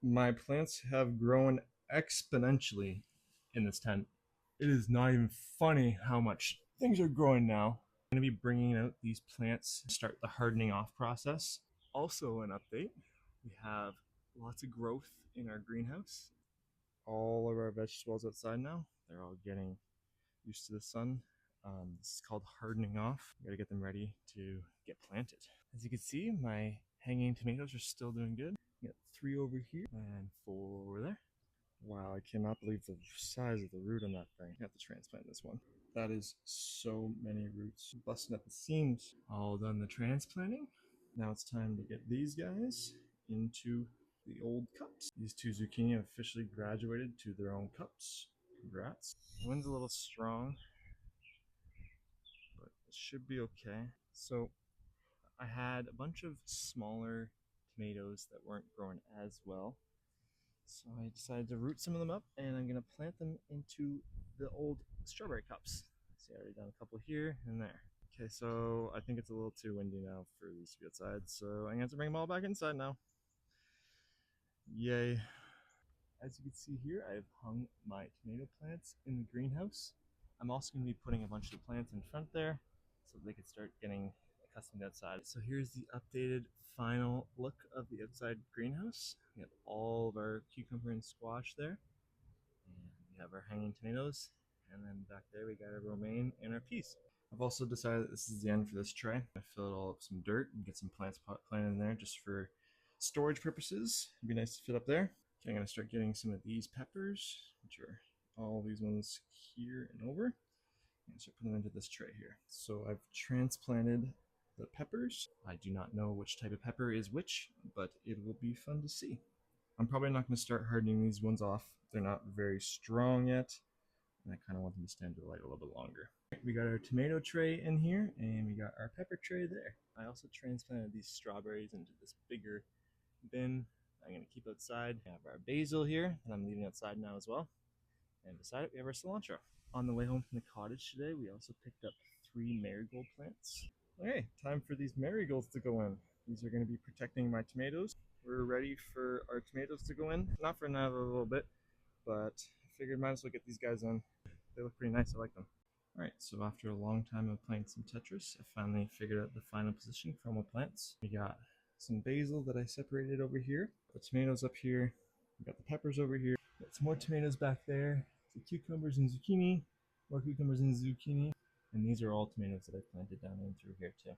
My plants have grown exponentially in this tent. It is not even funny how much things are growing now. I'm going to be bringing out these plants to start the hardening off process. Also, an update, we have lots of growth in our greenhouse. All of our vegetables outside now, they're all getting used to the sun. This is called hardening off. We got to get them ready to get planted. As you can see, my hanging tomatoes are still doing good. We got 3 over here and 4 over there. Wow, I cannot believe the size of the root on that thing. I have to transplant this one. That is so many roots busting at the seams. All done the transplanting. Now it's time to get these guys into the old cups. These 2 zucchini have officially graduated to their own cups. Congrats. The wind's a little strong, but it should be okay. So I had a bunch of smaller tomatoes that weren't growing as well. So I decided to root some of them up and I'm gonna plant them into the old strawberry cups. See, I already done a couple here and there. Okay, so I think it's a little too windy now for these to be outside, so I'm gonna have to bring them all back inside now. Yay. As you can see here, I've hung my tomato plants in the greenhouse. I'm also going to be putting a bunch of plants in front there so they could start getting accustomed outside. So here's the updated final look of the outside greenhouse. We have all of our cucumber and squash there. And we have our hanging tomatoes. And then back there we got our romaine and our peas. I've also decided that this is the end for this tray. I fill it all up with some dirt and get some plants planted in there just for storage purposes. It'd be nice to fit up there. Okay, I'm gonna start getting some of these peppers, which are all these ones here and over, and start putting them into this tray here. So I've transplanted the peppers. I do not know which type of pepper is which, but it will be fun to see. I'm probably not gonna start hardening these ones off. They're not very strong yet, and I kind of want them to stand to the light a little bit longer. We got our tomato tray in here, and we got our pepper tray there. I also transplanted these strawberries into this bigger bin I'm going to keep outside. We have our basil here that I'm leaving outside now as well. And beside it, we have our cilantro. On the way home from the cottage today, we also picked up 3 marigold plants. Okay, time for these marigolds to go in. These are going to be protecting my tomatoes. We're ready for our tomatoes to go in. Not for another little bit, but I figured might as well get these guys in. They look pretty nice, I like them. Alright, so after a long time of playing some Tetris, I finally figured out the final position for all my plants. We got some basil that I separated over here, the tomatoes up here, we got the peppers over here, got some more tomatoes back there, some cucumbers and zucchini, and these are all tomatoes that I planted down in through here too.